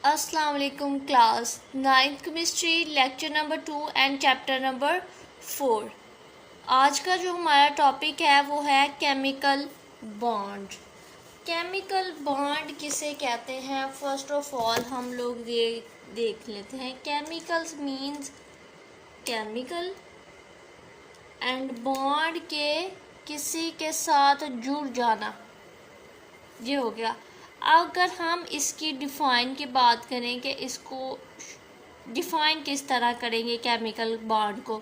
अस्सलाम वालेकुम class 9th chemistry lecture number 2 and chapter number 4। आज का जो हमारा टॉपिक है वो है केमिकल बॉन्ड। केमिकल बॉन्ड किसे कहते हैं, फर्स्ट ऑफ ऑल हम लोग ये देख लेते हैं। Chemicals means chemical and bond के किसी के साथ जुड़ जाना, ये हो गया। अगर हम इसकी डिफ़ाइन की बात करें कि इसको डिफ़ाइन किस तरह करेंगे केमिकल बॉन्ड को,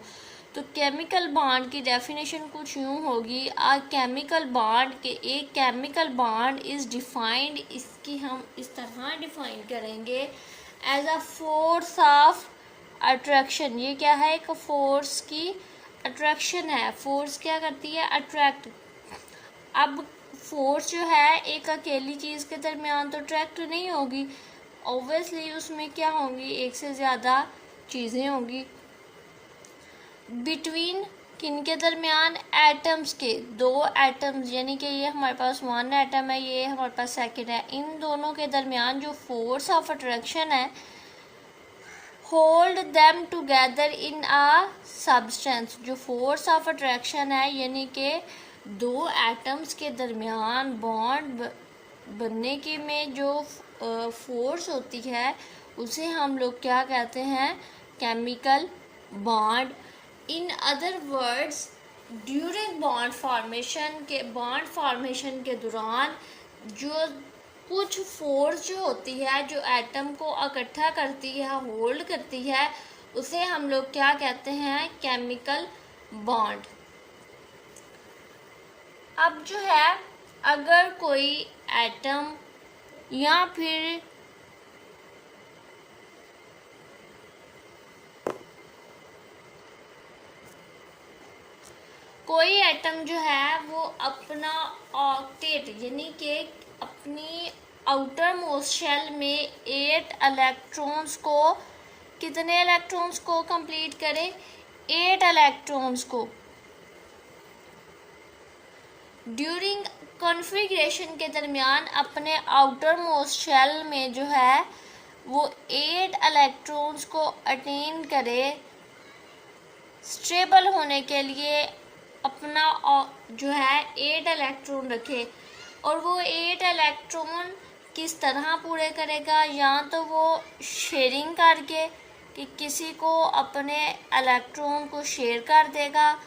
तो केमिकल बॉन्ड की डेफिनेशन कुछ यूँ होगी। केमिकल बॉन्ड के एक केमिकल बॉन्ड इज़ डिफाइंड, इसकी हम इस तरह डिफ़ाइन करेंगे as a force of attraction. ये क्या है, एक फोर्स की अट्रैक्शन है। फोर्स क्या करती है, अट्रैक्ट। अब फोर्स जो है एक अकेली चीज़ के दरमियान तो अट्रैक्ट नहीं होगी, ऑब्वियसली उसमें क्या होंगी, एक से ज़्यादा चीज़ें होंगी। बिटवीन किन के दरमियान, एटम्स के। दो एटम्स, यानी कि ये हमारे पास वन एटम है, ये हमारे पास सेकंड है। इन दोनों के दरमियान जो फोर्स ऑफ अट्रैक्शन है, hold them together in a substance. जो फोर्स ऑफ अट्रैक्शन है, यानी कि दो एटम्स के दरमियान बॉन्ड बनने के में जो फोर्स होती है, उसे हम लोग क्या कहते हैं, chemical bond. In other words, during bond formation के दौरान जो कुछ फोर्स जो होती है, जो एटम को इकट्ठा करती है, होल्ड करती है, उसे हम लोग क्या कहते हैं, केमिकल बॉन्ड। अब जो है, अगर कोई एटम या फिर कोई एटम जो है वो अपना ऑक्टेट, यानी कि अपनी आउटर मोस्ट शेल में 8 इलेक्ट्रॉन्स को, कितने इलेक्ट्रॉन्स को कंप्लीट करे, 8 इलेक्ट्रॉन्स को। ड्यूरिंग कॉन्फ़िगरेशन के दरमियान अपने आउटर मोस्ट शेल में जो है वो 8 इलेक्ट्रॉन्स को अटेन करे। स्टेबल होने के लिए अपना जो है 8 इलेक्ट्रॉन रखे, और वो 8 इलेक्ट्रॉन किस तरह पूरे करेगा, या तो वो शेयरिंग करके कि किसी को अपने इलेक्ट्रॉन को शेयर कर देगा,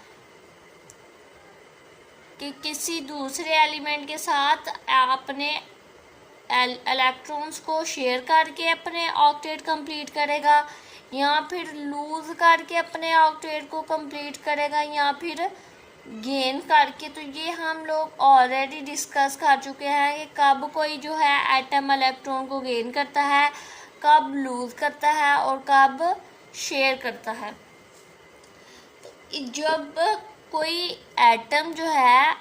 कि किसी दूसरे एलिमेंट के साथ अपने इलेक्ट्रॉन्स को शेयर करके अपने ऑक्टेट कंप्लीट करेगा, या फिर लूज़ करके अपने ऑक्टेट को कंप्लीट करेगा, या फिर गेन करके। तो ये हम लोग ऑलरेडी डिस्कस कर चुके हैं कि कब कोई जो है एटम इलेक्ट्रॉन को गेन करता है, कब लूज़ करता है और कब शेयर करता है। तो जब कोई एटम जो है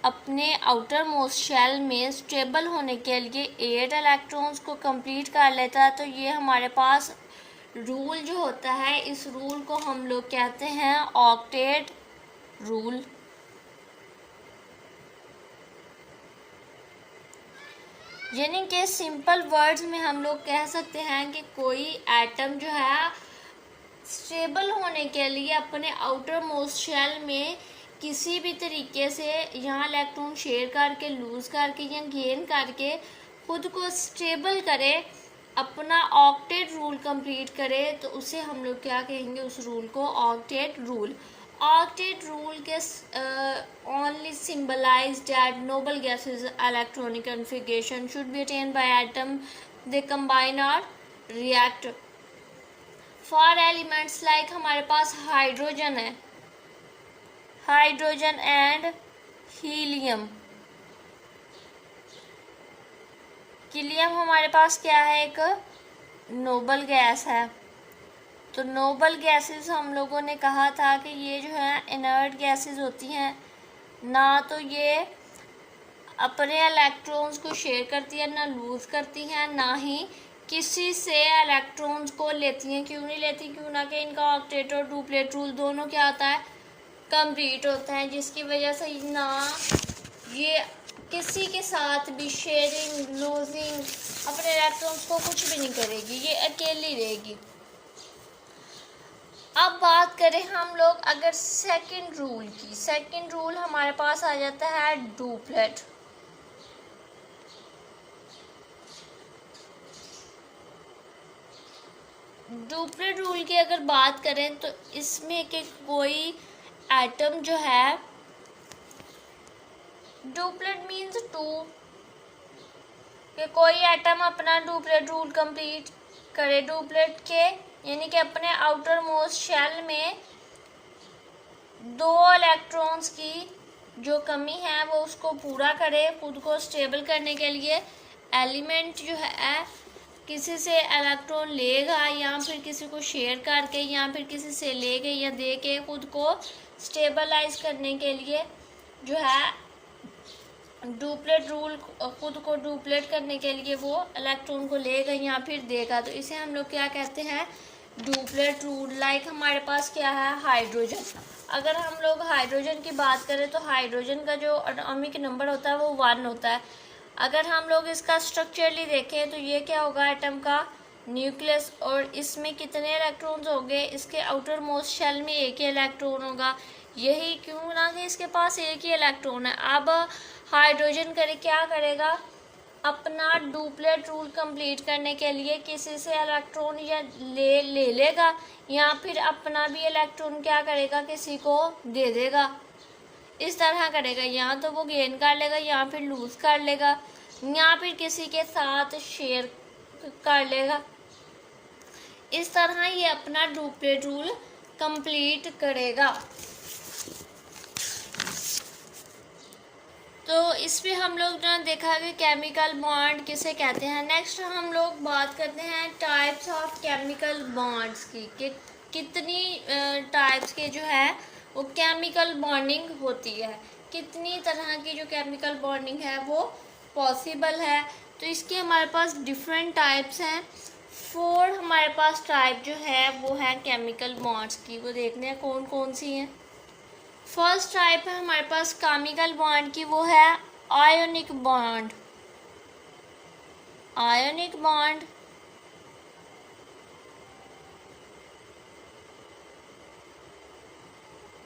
अपने आउटर मोस्ट शेल में स्टेबल होने के लिए 8 इलेक्ट्रॉन्स को कंप्लीट कर लेता है, तो ये हमारे पास रूल जो होता है, इस रूल को हम लोग कहते हैं ऑक्टेट रूल। यानी कि सिंपल वर्ड्स में हम लोग कह सकते हैं कि कोई एटम जो है स्टेबल होने के लिए अपने आउटर मोस्ट शेल में किसी भी तरीके से यहाँ इलेक्ट्रॉन शेयर करके, लूज़ करके या गेन करके खुद को स्टेबल करे, अपना ऑक्टेट रूल कंप्लीट करे, तो उसे हम लोग क्या कहेंगे, उस रूल को octet rule. Octet rule only symbolize that noble gases electronic configuration should be attained by atom they combine or react. For elements like हमारे पास हाइड्रोजन है, हाइड्रोजन एंड हीलियम। हीलियम हमारे पास क्या है, एक नोबल गैस है। तो noble gases हम लोगों ने कहा था कि ये जो है इनर्ट गैसेस होती हैं, ना तो ये अपने इलेक्ट्रॉन्स को शेयर करती है, ना लूज़ करती हैं, ना ही किसी से इलेक्ट्रॉन्स को लेती हैं। क्यों नहीं लेती, क्यों ना कि इनका ऑक्टेट और डुप्लेट रूल दोनों क्या होता है, कंप्लीट होता है, जिसकी वजह से ना ये किसी के साथ भी शेयरिंग, लूजिंग, अपने इलेक्ट्रॉन्स को कुछ भी नहीं करेगी, ये अकेली रहेगी। अब बात करें हम लोग अगर सेकंड रूल की, सेकंड रूल हमारे पास आ जाता है डुप्लेट। डुप्लेट रूल की अगर बात करें तो इसमें कि कोई एटम जो है, डुप्लेट मीन्स टू, कि कोई एटम अपना डुप्लेट रूल कंप्लीट करे, डुप्लेट के यानी कि अपने आउटर मोस्ट शेल में 2 इलेक्ट्रॉन्स की जो कमी है वो उसको पूरा करे, खुद को स्टेबल करने के लिए एलिमेंट जो है किसी से इलेक्ट्रॉन लेगा या फिर किसी को शेयर करके या फिर किसी से लेके या दे के खुद को स्टेबलाइज करने के लिए जो है डुप्लेट रूल, खुद को डुप्लेट करने के लिए वो इलेक्ट्रॉन को लेगा या फिर देगा, तो इसे हम लोग क्या कहते हैं, डुप्लेट रूल। लाइक हमारे पास क्या है, हाइड्रोजन। अगर हम लोग हाइड्रोजन की बात करें तो हाइड्रोजन का जो एटॉमिक नंबर होता है वो 1 होता है। अगर हम लोग इसका स्ट्रक्चरली देखें तो ये क्या होगा, एटम का न्यूक्लियस, और इसमें कितने इलेक्ट्रॉन्स होंगे, इसके आउटर मोस्ट शेल में एक ही इलेक्ट्रॉन होगा। यही क्यों ना कि इसके पास एक ही इलेक्ट्रॉन है। अब हाइड्रोजन करे क्या करेगा, अपना डुप्लेट रूल कंप्लीट करने के लिए किसी से इलेक्ट्रॉन या ले लेगा या फिर अपना भी इलेक्ट्रॉन क्या करेगा, किसी को दे देगा। इस तरह करेगा, या तो वो गेन कर लेगा या फिर लूज कर लेगा या फिर किसी के साथ शेयर कर लेगा। इस तरह ये अपना डुप्लेट रूल कंप्लीट करेगा। तो इसमें हम लोग जो देखा कि केमिकल बॉन्ड किसे कहते हैं। नेक्स्ट हम लोग बात करते हैं टाइप्स ऑफ केमिकल बॉन्ड्स की, कि कितनी टाइप्स के जो है वो केमिकल बॉन्डिंग होती है, कितनी तरह की जो केमिकल बॉन्डिंग है वो पॉसिबल है। तो इसके हमारे पास डिफरेंट टाइप्स हैं। 4 हमारे पास टाइप जो है वो है केमिकल बॉन्ड्स की, वो देखते हैं कौन कौन सी हैं। फर्स्ट टाइप है हमारे पास केमिकल बॉन्ड की, वो है ionic bond. Ionic bond.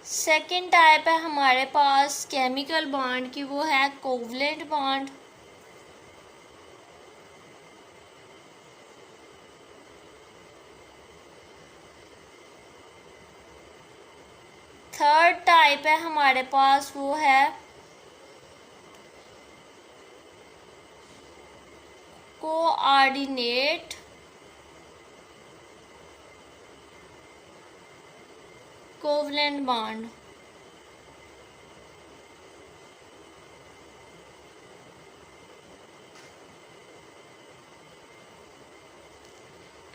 Second type है हमारे पास केमिकल बॉन्ड की, वो है कोवलेंट बॉन्ड। थर्ड टाइप है हमारे पास, वो है coordinate covalent bond.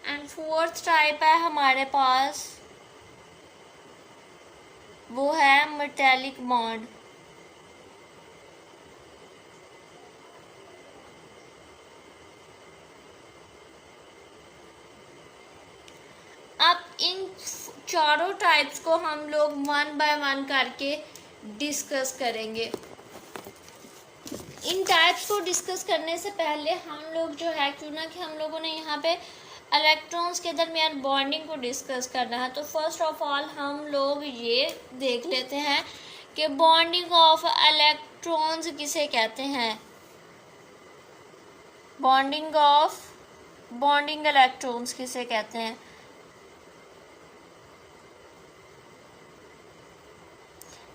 And fourth type है हमारे पास, वो है मेटेलिक बॉन्ड। अब इन चारों टाइप्स को हम लोग 1 बाय 1 करके डिस्कस करेंगे। इन टाइप्स को डिस्कस करने से पहले हम लोग जो है, क्यों ना कि हम लोगों ने यहाँ पे इलेक्ट्रॉन्स के दरमियान बॉन्डिंग को डिस्कस करना है, तो फर्स्ट ऑफ ऑल हम लोग ये देख लेते हैं कि बॉन्डिंग ऑफ इलेक्ट्रॉन्स किसे कहते हैं। बॉन्डिंग इलेक्ट्रॉन्स किसे कहते हैं।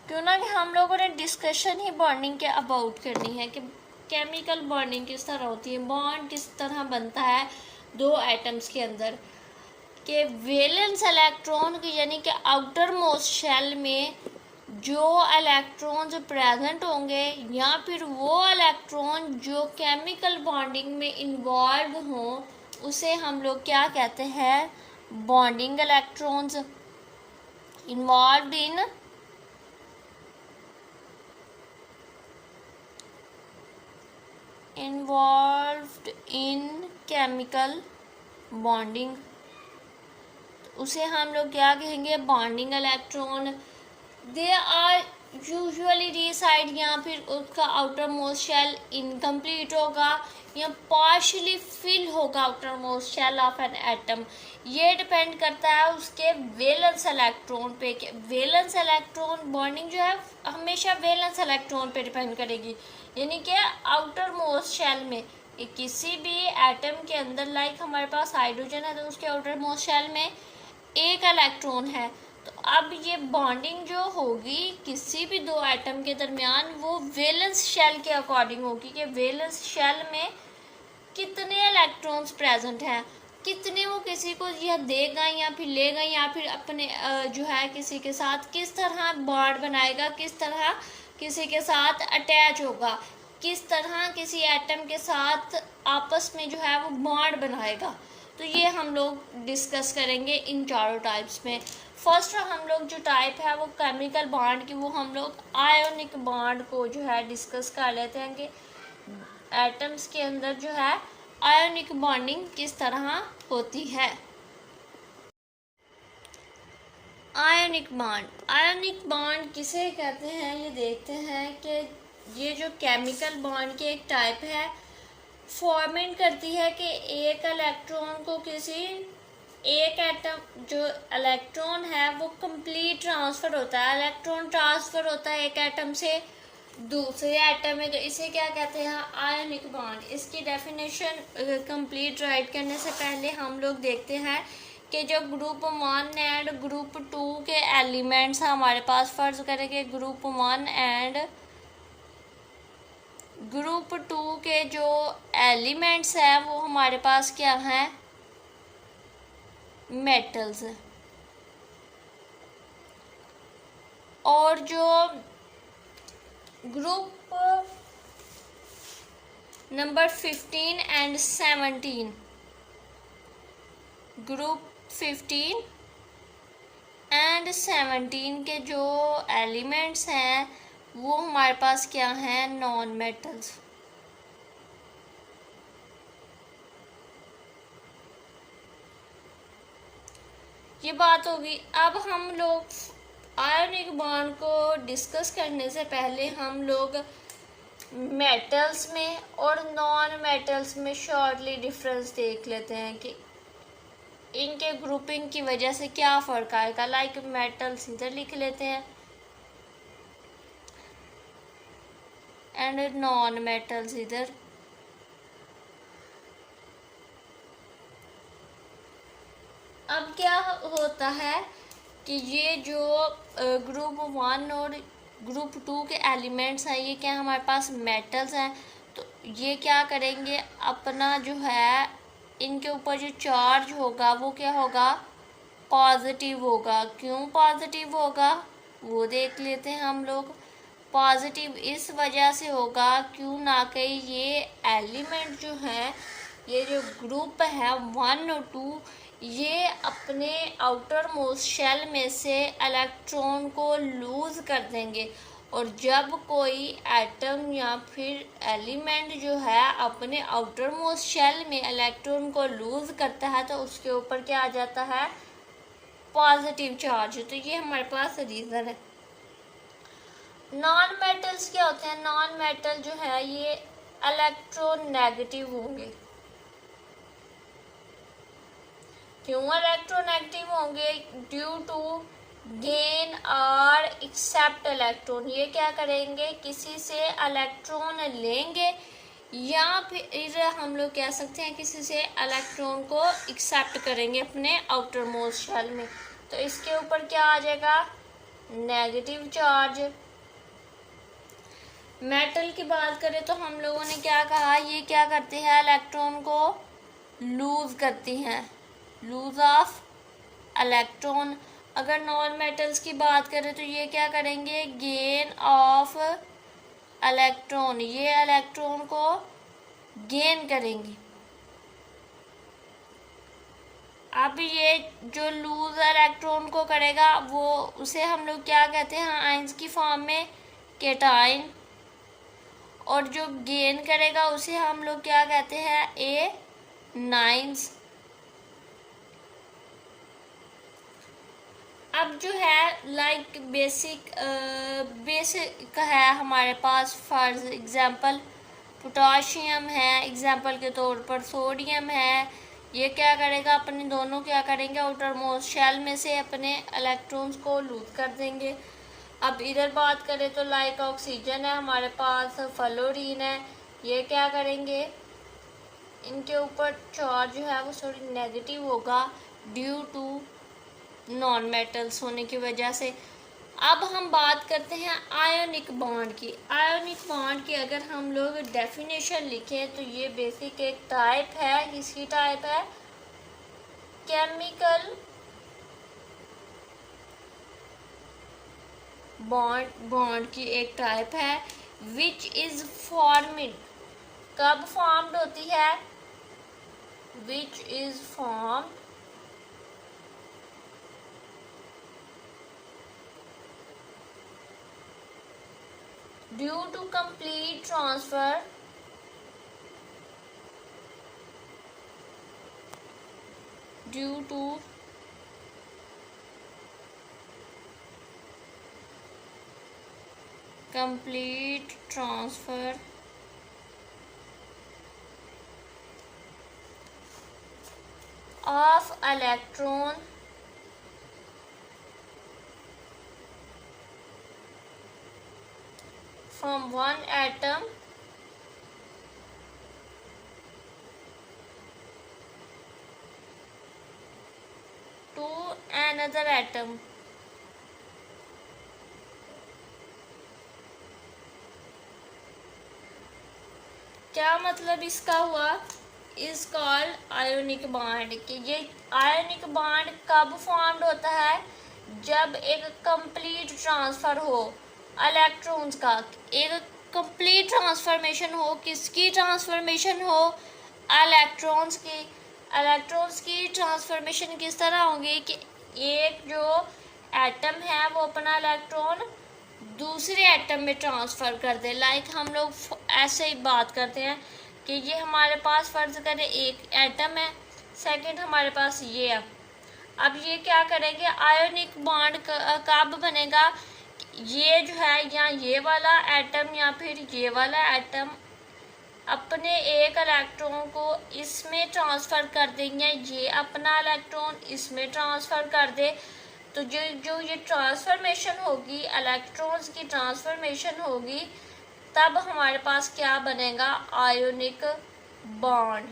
क्यों ना कि हम लोगों ने डिस्कशन ही बॉन्डिंग के अबाउट करनी है कि केमिकल बॉन्डिंग किस तरह होती है, बॉन्ड किस तरह बनता है 2 एटम्स के अंदर, के वैलेंस इलेक्ट्रॉन की यानी कि आउटर मोस्ट शेल में जो इलेक्ट्रॉन्स प्रेजेंट होंगे या फिर वो इलेक्ट्रॉन जो केमिकल बॉन्डिंग में इन्वॉल्व हों, उसे हम लोग क्या कहते हैं, bonding electrons. Involved in chemical bonding, उसे हम लोग क्या कहेंगे, bonding electron. They are usually D side या फिर उसका आउटर मोस्ट शेल इनकम्प्लीट होगा या पार्शली फिल होगा outermost shell of an atom. ये डिपेंड करता है उसके वैलेंस इलेक्ट्रॉन पे। वैलेंस इलेक्ट्रॉन बॉन्डिंग जो है हमेशा वैलेंस इलेक्ट्रॉन पे डिपेंड करेगी, यानी कि आउटर मोस्ट शेल में किसी भी एटम के अंदर, लाइक हमारे पास हाइड्रोजन है तो उसके आउटर मोस्ट शेल में एक इलेक्ट्रॉन है। तो अब ये बॉन्डिंग जो होगी किसी भी दो एटम के दरमियान वो वैलेंस शेल के अकॉर्डिंग होगी कि वैलेंस शेल में कितने इलेक्ट्रॉन्स प्रेजेंट हैं, कितने वो किसी को यह देगा या फिर लेगा या फिर अपने जो है किसी के साथ किस तरह बॉन्ड बनाएगा, किस तरह किसी के साथ अटैच होगा, किस तरह किसी एटम के साथ आपस में जो है वो बॉन्ड बनाएगा। तो ये हम लोग डिस्कस करेंगे इन चारों टाइप्स में। फर्स्ट हम लोग जो टाइप है वो केमिकल बॉन्ड की, वो हम लोग आयोनिक बॉन्ड को जो है डिस्कस कर लेते हैं कि एटम्स के अंदर जो है आयोनिक बॉन्डिंग किस तरह होती है। आयोनिक बॉन्ड किसे कहते हैं ये देखते हैं कि ये जो केमिकल बॉन्ड की एक टाइप है, फॉर्मेट करती है कि एक इलेक्ट्रॉन को किसी एक एटम जो इलेक्ट्रॉन है वो कंप्लीट ट्रांसफ़र होता है, इलेक्ट्रॉन ट्रांसफ़र होता है एक एटम से दूसरे एटम में, तो इसे क्या कहते हैं आयोनिक बॉन्ड। इसकी डेफिनेशन कंप्लीट राइट करने से पहले हम लोग देखते हैं कि जो ग्रुप 1 एंड ग्रुप 2 के एलिमेंट्स हैं हमारे पास, फ़र्ज़ करें कि ग्रुप 1 एंड ग्रुप 2 के जो एलिमेंट्स हैं वो हमारे पास क्या हैं, मेटल्स। और जो group number 15 and 17, group 15 and 17 के जो एलिमेंट्स हैं वो हमारे पास क्या हैं, नॉन मेटल्स। ये बात होगी। अब हम लोग आयोनिक बॉन्ड को डिस्कस करने से पहले हम लोग मेटल्स में और नॉन मेटल्स में शॉर्टली डिफरेंस देख लेते हैं कि इनके ग्रुपिंग की वजह से क्या फ़र्क आएगा। लाइक मेटल्स इधर लिख लेते हैं एंड नॉन मेटल्स इधर। अब क्या होता है कि ये जो ग्रुप 1 और ग्रुप 2 के एलिमेंट्स हैं ये क्या हमारे पास मेटल्स हैं, तो ये क्या करेंगे अपना जो है इनके ऊपर जो चार्ज होगा वो क्या होगा, पॉजिटिव होगा। क्यों पॉजिटिव होगा वो देख लेते हैं हम लोग। पॉजिटिव इस वजह से होगा क्यों ना कि ये एलिमेंट जो हैं, ये जो ग्रुप है 1 और 2, ये अपने आउटर मोस्ट शेल में से इलेक्ट्रॉन को लूज़ कर देंगे। और जब कोई एटम या फिर एलिमेंट जो है अपने आउटर मोस्ट शेल में इलेक्ट्रॉन को लूज़ करता है तो उसके ऊपर क्या आ जाता है, पॉजिटिव चार्ज। तो ये हमारे पास रीज़न है। नॉन मेटल्स क्या होते हैं, नॉन मेटल जो है ये इलेक्ट्रोनेगेटिव होंगे। क्यों इलेक्ट्रोनेगेटिव होंगे, ड्यू टू गेन और एक्सेप्ट इलेक्ट्रॉन। ये क्या करेंगे, किसी से इलेक्ट्रॉन लेंगे या फिर हम लोग कह सकते हैं किसी से इलेक्ट्रॉन को एक्सेप्ट करेंगे अपने आउटर मोस्ट शेल में। तो इसके ऊपर क्या आ जाएगा, नेगेटिव चार्ज। मेटल की बात करें तो हम लोगों ने क्या कहा, ये क्या करते हैं, इलेक्ट्रॉन को लूज करती हैं, लूज ऑफ इलेक्ट्रॉन। अगर नॉन मेटल्स की बात करें तो ये क्या करेंगे, गेन ऑफ इलेक्ट्रॉन, ये इलेक्ट्रॉन को गेन करेंगी। अब ये जो लूज इलेक्ट्रॉन को करेगा वो उसे हम लोग क्या कहते हैं, आयंस की फॉर्म में केटाइन। और जो गेन करेगा उसे हम लोग क्या कहते हैं, ए नाइन्स। अब जो है लाइक बेसिक है हमारे पास, फॉर एग्जांपल पोटाशियम है, एग्जांपल के तौर पर सोडियम है। ये क्या करेगा, अपने दोनों क्या करेंगे, आउटर मोस्ट शेल में से अपने इलेक्ट्रॉन्स को लूज कर देंगे। अब इधर बात करें तो लाइक ऑक्सीजन है हमारे पास, फ्लोरीन है, ये क्या करेंगे, इनके ऊपर चार्ज जो है वो थोड़ी नेगेटिव होगा ड्यू टू नॉन मेटल्स होने की वजह से। अब हम बात करते हैं आयोनिक बॉन्ड की। आयोनिक बॉन्ड की अगर हम लोग डेफिनेशन लिखें तो ये बेसिक एक टाइप है, किसकी टाइप है, केमिकल बॉन्ड की एक टाइप है, विच इज फॉर्मिड, कब फॉर्म्ड होती है, which is formed due to complete transfer due to complete transfer of electron from one atom to another atom। क्या मतलब इसका हुआ, इज कॉल्ड आयोनिक बॉन्ड। कि ये आयोनिक बॉन्ड कब फॉर्म्ड होता है, जब एक कंप्लीट ट्रांसफर हो इलेक्ट्रॉन्स का, एक कंप्लीट ट्रांसफॉर्मेशन हो, किसकी ट्रांसफॉर्मेशन हो, इलेक्ट्रॉन्स की। इलेक्ट्रॉन्स की ट्रांसफॉर्मेशन किस तरह होगी कि एक जो एटम है वो अपना इलेक्ट्रॉन दूसरे एटम में ट्रांसफ़र कर दे। लाइक हम लोग ऐसे ही बात करते हैं कि ये हमारे पास फ़र्ज़ करें एक एटम है, सेकंड हमारे पास ये है। अब ये क्या करेंगे, आयोनिक बॉन्ड कब बनेगा, ये जो है या ये वाला एटम या फिर ये वाला एटम अपने एक इलेक्ट्रॉन को इसमें ट्रांसफ़र कर देंगे, ये अपना इलेक्ट्रॉन इसमें ट्रांसफ़र कर दे। तो जो ये ट्रांसफॉर्मेशन होगी, इलेक्ट्रॉन्स की ट्रांसफॉर्मेशन होगी, तब हमारे पास क्या बनेगा, आयोनिक बॉन्ड।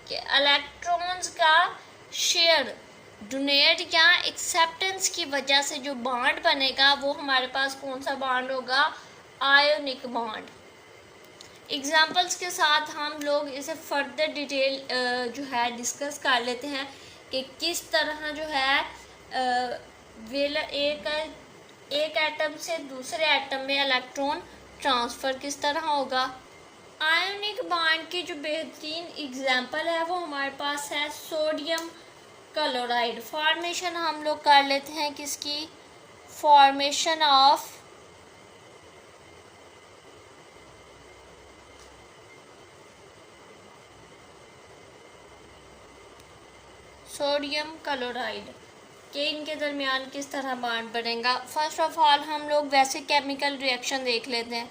कि इलेक्ट्रॉन्स का शेयर, डोनेट या एक्सेप्टेंस की वजह से जो बॉन्ड बनेगा वो हमारे पास कौन सा बॉन्ड होगा, आयोनिक बॉन्ड। एग्जाम्पल्स के साथ हम लोग इसे फर्दर डिटेल जो है डिस्कस कर लेते हैं कि किस तरह जो है एक एटम से दूसरे एटम में इलेक्ट्रॉन ट्रांसफ़र किस तरह होगा। आयोनिक बॉन्ड की जो बेहतरीन एग्जांपल है वो हमारे पास है सोडियम क्लोराइड। फॉर्मेशन हम लोग कर लेते हैं किसकी, फॉर्मेशन ऑफ सोडियम क्लोराइड के इनके दरमियान किस तरह बॉन्ड बनेगा। फर्स्ट ऑफ ऑल हम लोग वैसे केमिकल रिएक्शन देख लेते हैं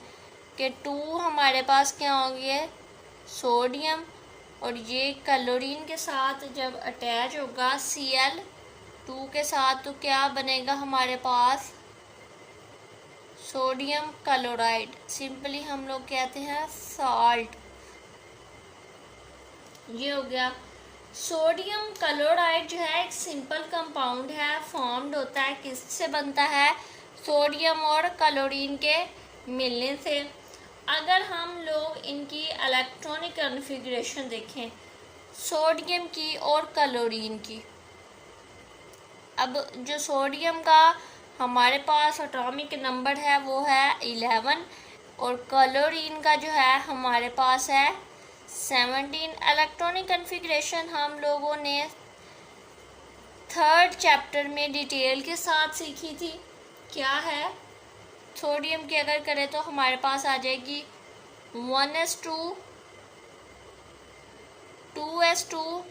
कि 2 हमारे पास क्या होंगे, सोडियम, और ये क्लोरीन के साथ जब अटैच होगा Cl2 के साथ तो क्या बनेगा हमारे पास, सोडियम क्लोराइड। सिंपली हम लोग कहते हैं सॉल्ट। ये हो गया। सोडियम क्लोराइड जो है एक सिंपल कंपाउंड है, फॉर्म्ड होता है, किससे बनता है, सोडियम और क्लोरीन के मिलने से। अगर हम लोग इनकी इलेक्ट्रॉनिक कॉन्फ़िगरेशन देखें सोडियम की और क्लोरीन की, अब जो सोडियम का हमारे पास एटॉमिक नंबर है वो है 11 और क्लोरीन का जो है हमारे पास है 17। इलेक्ट्रॉनिक कॉन्फ़िगरेशन हम लोगों ने 3rd चैप्टर में डिटेल के साथ सीखी थी। क्या है, सोडियम की अगर करें तो हमारे पास आ जाएगी 1s2 2s2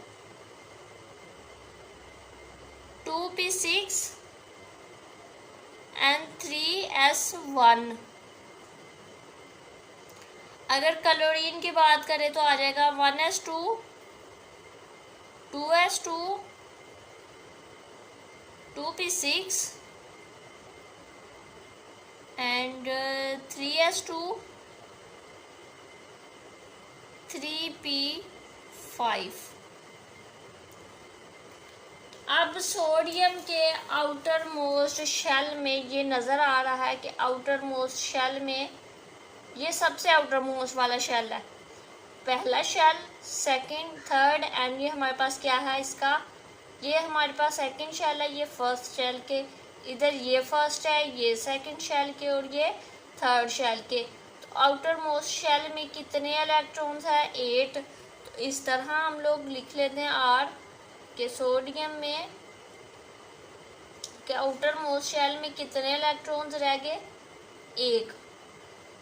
2p6 and 3s1। अगर क्लोरीन की बात करें तो आ जाएगा 1s2 2s2 2p6 and 3s2 3p5। अब सोडियम के आउटर मोस्ट शेल में ये नज़र आ रहा है कि आउटर मोस्ट शेल में ये सबसे आउटर मोस्ट वाला शेल है, पहला शेल, सेकंड, थर्ड एंड ये हमारे पास क्या है इसका, ये हमारे पास सेकंड शेल है, ये फर्स्ट शेल के, इधर ये फर्स्ट है, ये सेकंड शेल के और ये थर्ड शेल के। तो आउटर मोस्ट शेल में कितने इलेक्ट्रॉन्स है? 8। तो इस तरह हम लोग लिख लेते हैं आर के सोडियम में के आउटर मोस्ट शेल में कितने इलेक्ट्रॉन्स रह गए? 1।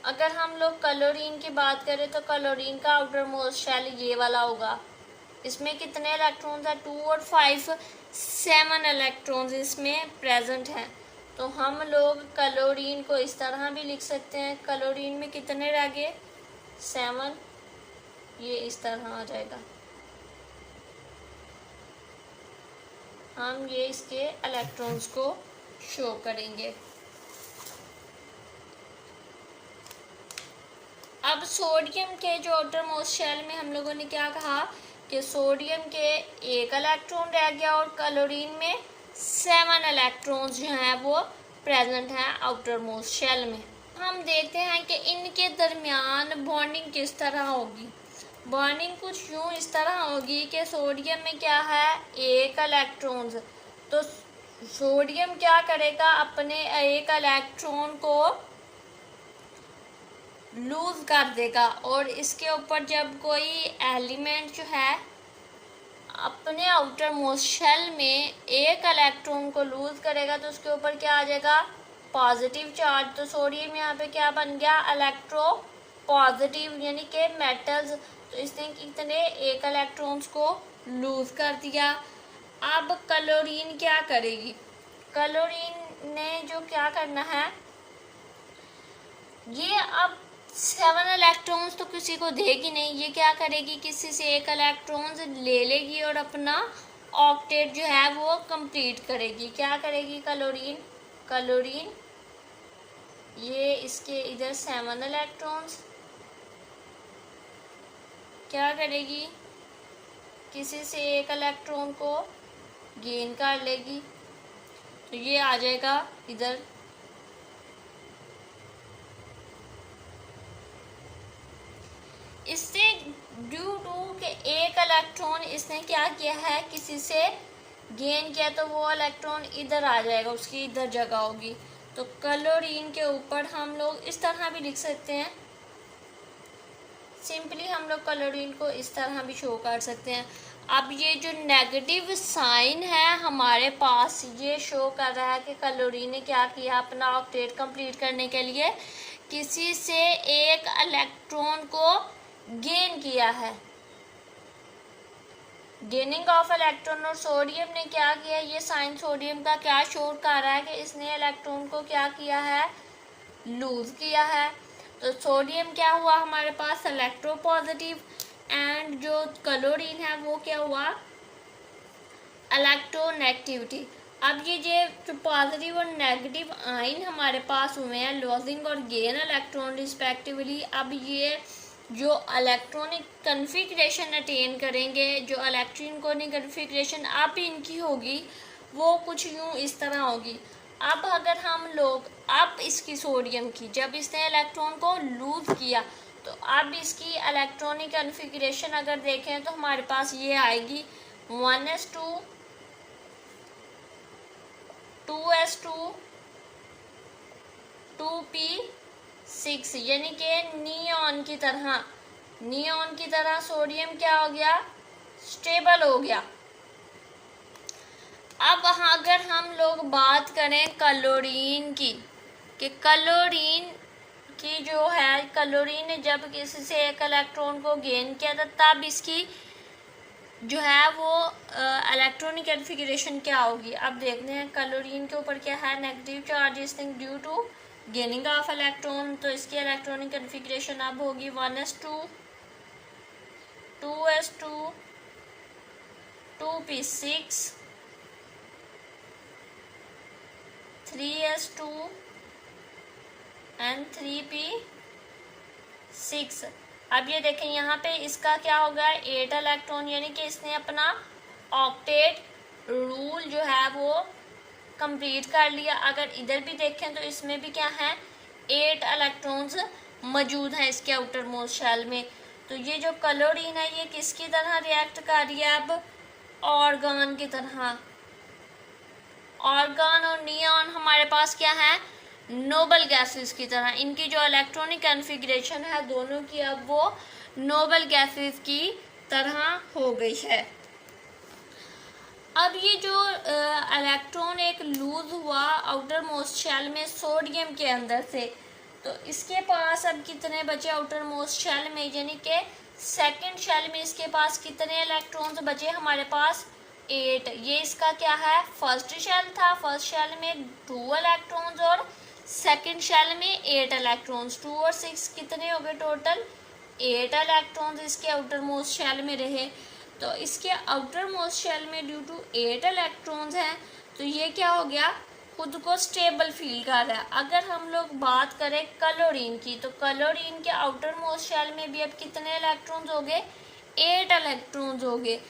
अगर हम लोग क्लोरीन की बात करें तो क्लोरीन का आउटर मोस्ट शेल ये वाला होगा, इसमें कितने इलेक्ट्रॉन्स हैं? 2 और 5 7 इलेक्ट्रॉन्स इसमें प्रेजेंट हैं। तो हम लोग क्लोरीन को इस तरह भी लिख सकते हैं, क्लोरीन में कितने रह गए? 7। ये इस तरह आ जाएगा, हम ये इसके इलेक्ट्रॉन्स को शो करेंगे। अब सोडियम के जो आउटर मोस्ट शेल में हम लोगों ने क्या कहा कि सोडियम के 1 इलेक्ट्रॉन रह गया और क्लोरीन में 7 इलेक्ट्रॉन्स जो हैं वो प्रेजेंट हैं आउटर मोस्ट शेल में। हम देखते हैं कि इनके दरमियान बॉन्डिंग किस तरह होगी। बॉन्डिंग कुछ यूँ इस तरह होगी कि सोडियम में क्या है? 1 इलेक्ट्रॉन्स, तो सोडियम क्या करेगा? अपने 1 इलेक्ट्रॉन को लूज कर देगा और इसके ऊपर जब कोई एलिमेंट जो है अपने आउटर मोस्ट शेल में 1 इलेक्ट्रॉन को लूज करेगा तो उसके ऊपर क्या आ जाएगा? Positive charge. तो सोडियम यहाँ पे क्या बन गया? इलेक्ट्रो पॉजिटिव, यानी कि मेटल्स। तो इसने कितने 1 इलेक्ट्रॉन्स को लूज कर दिया। अब क्लोरीन क्या करेगी? क्लोरीन ने जो क्या करना है, ये अब 7 इलेक्ट्रॉन्स तो किसी को देगी नहीं, ये क्या करेगी? किसी से 1 इलेक्ट्रॉन्स ले लेगी और अपना ऑक्टेट जो है वो कंप्लीट करेगी। क्या करेगी क्लोरीन? ये इसके इधर 7 इलेक्ट्रॉन्स क्या करेगी? किसी से 1 इलेक्ट्रॉन को गेन कर लेगी, तो ये आ जाएगा इधर। इससे ड्यू टू के 1 इलेक्ट्रॉन इसने क्या किया है, किसी से गेन किया, तो वो इलेक्ट्रॉन इधर आ जाएगा, उसकी इधर जगह होगी। तो क्लोरीन के ऊपर हम लोग इस तरह भी लिख सकते हैं, सिंपली हम लोग क्लोरीन को इस तरह भी शो कर सकते हैं। अब ये जो नेगेटिव साइन है हमारे पास, ये शो कर रहा है कि क्लोरीन ने क्या किया, अपना ऑक्टेट कंप्लीट करने के लिए किसी से 1 इलेक्ट्रॉन को गेन किया है, गेनिंग ऑफ इलेक्ट्रॉन। और सोडियम ने क्या किया, ये साइन सोडियम का क्या शो कर रहा है कि इसने इलेक्ट्रॉन को क्या किया है, लूज किया है। तो सोडियम क्या हुआ हमारे पास, इलेक्ट्रोपॉजिटिव, एंड जो क्लोरीन है वो क्या हुआ, इलेक्ट्रोनेगेटिविटी। अब ये जो पॉजिटिव और नेगेटिव आयन हमारे पास हुए हैं, लॉसिंग और गेन इलेक्ट्रॉन रिस्पेक्टिवली, अब ये जो इलेक्ट्रॉनिक कन्फिग्रेशन अटेन करेंगे, जो इलेक्ट्रॉनिक कन्फिग्रेशन अब इनकी होगी वो कुछ यूँ इस तरह होगी। अब अगर हम लोग अब इसकी सोडियम की, जब इसने इलेक्ट्रॉन को लूज किया, तो अब इसकी इलेक्ट्रॉनिक कन्फिग्रेशन अगर देखें तो हमारे पास ये आएगी 1s2 2s2 2p6, यानी कि नियॉन की तरह सोडियम क्या हो गया, स्टेबल हो गया। अब अगर हम लोग बात करें क्लोरीन की, कि क्लोरीन की जो है, क्लोरीन ने जब किसी से 1 इलेक्ट्रॉन को गेन किया था तब इसकी जो है वो इलेक्ट्रॉनिक कन्फिगरेशन क्या होगी। अब देखते हैं क्लोरीन के ऊपर क्या है, negative charge is thing due to gaining of electron. तो इसकी इलेक्ट्रॉनिक कन्फिगरेशन अब होगी 1s2 2s2 2p6 3s2 and 3p6। अब ये देखें यहाँ पे इसका क्या होगा, 8 इलेक्ट्रॉन, यानी कि इसने अपना ऑक्टेट रूल जो है वो कंप्लीट कर लिया। अगर इधर भी देखें तो इसमें भी क्या है, 8 इलेक्ट्रॉन्स मौजूद हैं इसके आउटर मोस्ट शेल में। तो ये जो क्लोरीन है ये किसकी तरह रिएक्ट कर रही है, अब ऑर्गन की तरह। ऑर्गन और नियॉन हमारे पास क्या है, नोबल गैसेस की तरह। इनकी जो इलेक्ट्रॉनिक कन्फिगरेशन है दोनों की अब वो नोबल गैसेस की तरह हो गई है। अब ये जो इलेक्ट्रॉन एक लूज हुआ आउटर मोस्ट शेल में सोडियम के अंदर से, तो इसके पास अब कितने बचे आउटर मोस्ट शेल में, यानी कि सेकंड शेल में इसके पास कितने इलेक्ट्रॉन्स बचे, हमारे पास 8। ये इसका क्या है, फर्स्ट शेल था, फर्स्ट शेल में 2 इलेक्ट्रॉन्स और सेकंड शेल में 8 इलेक्ट्रॉन्स। 2 और 6 कितने हो गए, टोटल 8 इलेक्ट्रॉन्स इसके आउटर मोस्ट शेल में रहे। तो इसके आउटर मोस्ट शेल में ड्यू टू 8 इलेक्ट्रॉन्स हैं, तो ये क्या हो गया, खुद को स्टेबल फील कर रहा है। अगर हम लोग बात करें क्लोरीन की, तो क्लोरीन के आउटर मोस्ट शेल में भी अब कितने इलेक्ट्रॉन्स हो गए, 8 इलेक्ट्रॉन्स हो गए।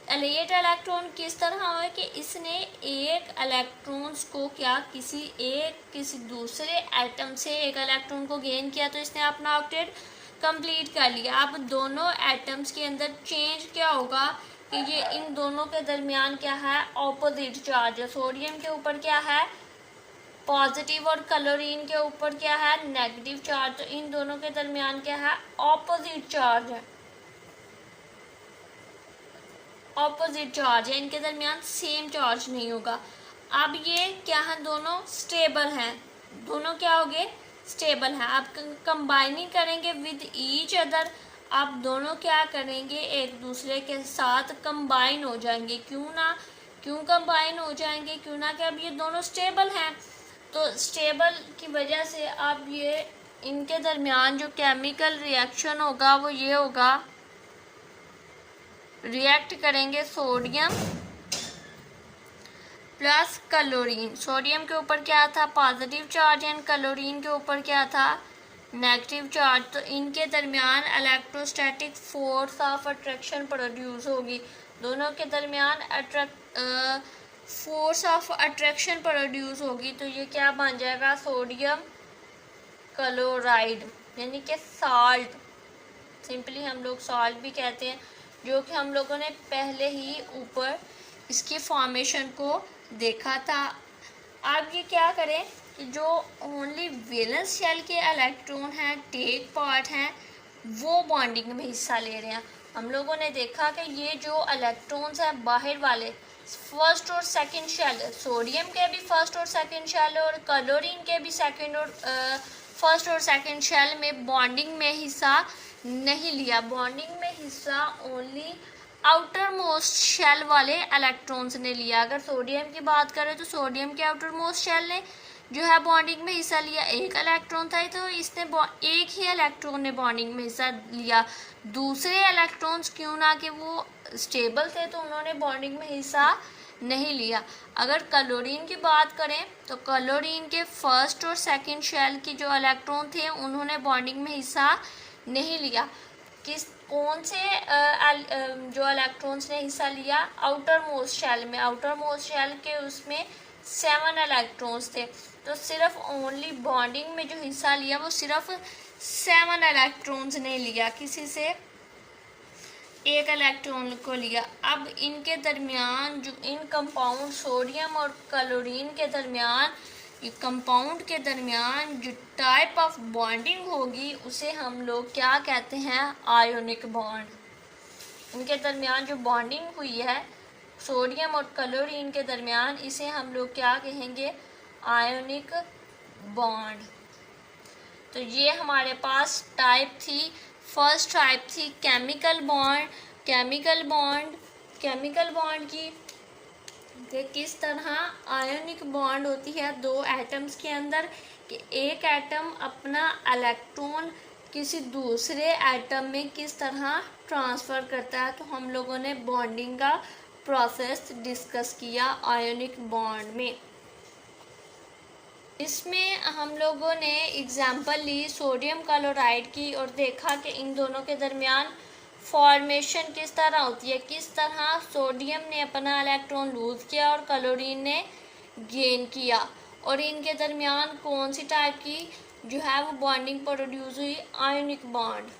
8 इलेक्ट्रॉन किस तरह हुआ कि इसने एक इलेक्ट्रॉन्स को क्या किसी दूसरे एटम से एक इलेक्ट्रॉन को गेन किया, तो इसने अपना ऑक्टेट कंप्लीट कर लिया। अब दोनों एटम्स के अंदर चेंज क्या होगा कि ये इन दोनों के दरमियान क्या है, ऑपोजिट चार्ज है। सोडियम के ऊपर क्या है, पॉजिटिव, और क्लोरीन के ऊपर क्या है, नेगेटिव चार्ज। तो इन दोनों के दरमियान क्या है, ऑपोजिट चार्ज है, ऑपोजिट चार्ज है, इनके दरमियान सेम चार्ज नहीं होगा। अब ये क्या है, दोनों स्टेबल हैं, दोनों क्या हो गए, स्टेबल है। आप कंबाइनिंग करेंगे विद ईच अदर, आप दोनों क्या करेंगे, एक दूसरे के साथ कंबाइन हो जाएंगे। क्यों कंबाइन हो जाएंगे, क्यों ना कि अब ये दोनों स्टेबल हैं। तो स्टेबल की वजह से अब ये इनके दरमियान जो केमिकल रिएक्शन होगा वो ये होगा, रिएक्ट करेंगे सोडियम प्लस क्लोरीन। सोडियम के ऊपर क्या था, पॉजिटिव चार्ज, एंड क्लोरीन के ऊपर क्या था, नेगेटिव चार्ज। तो इनके दरमियान electrostatic force of attraction produce होगी, दोनों के दरमियान फोर्स ऑफ अट्रैक्शन प्रोड्यूस होगी। तो ये क्या बन जाएगा, सोडियम क्लोराइड, यानी कि साल्ट, सिंपली हम लोग साल्ट भी कहते हैं, जो कि हम लोगों ने पहले ही ऊपर इसकी फॉर्मेशन को देखा था। अब ये क्या करें कि जो ओनली वैलेंस शेल के इलेक्ट्रॉन हैं, टेक पार्ट हैं, वो बॉन्डिंग में हिस्सा ले रहे हैं। हम लोगों ने देखा कि ये जो इलेक्ट्रॉन्स हैं बाहर वाले, फर्स्ट और सेकंड शेल, सोडियम के भी फर्स्ट और सेकंड शेल और क्लोरीन के भी फर्स्ट और सेकंड शेल में बॉन्डिंग में हिस्सा नहीं लिया। बॉन्डिंग में हिस्सा ओनली आउटर मोस्ट शेल वाले इलेक्ट्रॉन्स ने लिया। अगर सोडियम की बात करें तो सोडियम के आउटर मोस्ट शेल ने जो है बॉन्डिंग में हिस्सा लिया, एक इलेक्ट्रॉन था, तो इसने एक ही इलेक्ट्रॉन ने बॉन्डिंग में हिस्सा लिया। दूसरे इलेक्ट्रॉन्स क्यों ना कि वो स्टेबल थे तो उन्होंने बॉन्डिंग में हिस्सा नहीं लिया। अगर क्लोरीन की बात करें तो क्लोरीन के फर्स्ट और सेकंड शेल की जो इलेक्ट्रॉन थे उन्होंने बॉन्डिंग में हिस्सा नहीं लिया। कौन से जो इलेक्ट्रॉन्स ने हिस्सा लिया, आउटर मोस्ट शेल में। आउटर मोस्ट शेल के उसमें 7 इलेक्ट्रॉन्स थे, तो सिर्फ ओनली बॉन्डिंग में जो हिस्सा लिया वो सिर्फ 7 इलेक्ट्रॉन्स ने लिया, किसी से एक इलेक्ट्रॉन को लिया। अब इनके दरमियान जो इन कंपाउंड सोडियम और क्लोरीन के दरमियान, कंपाउंड के दरमियान जो टाइप ऑफ बॉन्डिंग होगी उसे हम लोग क्या कहते हैं, आयोनिक बॉन्ड। इनके दरमियान जो बॉन्डिंग हुई है सोडियम और क्लोरीन के दरमियान, इसे हम लोग क्या कहेंगे, आयोनिक बॉन्ड। तो ये हमारे पास टाइप थी, फर्स्ट टाइप थी chemical bond. Chemical bond chemical bond की कि किस तरह आयोनिक बॉन्ड होती है दो एटम्स के अंदर, कि एक एटम अपना इलेक्ट्रॉन किसी दूसरे एटम में किस तरह ट्रांसफ़र करता है। तो हम लोगों ने बॉन्डिंग का प्रोसेस डिस्कस किया आयोनिक बॉन्ड में। इसमें हम लोगों ने एग्जाम्पल ली सोडियम क्लोराइड की और देखा कि इन दोनों के दरमियान फॉर्मेशन किस तरह होती है, किस तरह सोडियम ने अपना इलेक्ट्रॉन लूज़ किया और क्लोरीन ने गेन किया, और इनके दरमियान कौन सी टाइप की जो है वो बॉन्डिंग प्रोड्यूस हुई, आयोनिक बॉन्ड।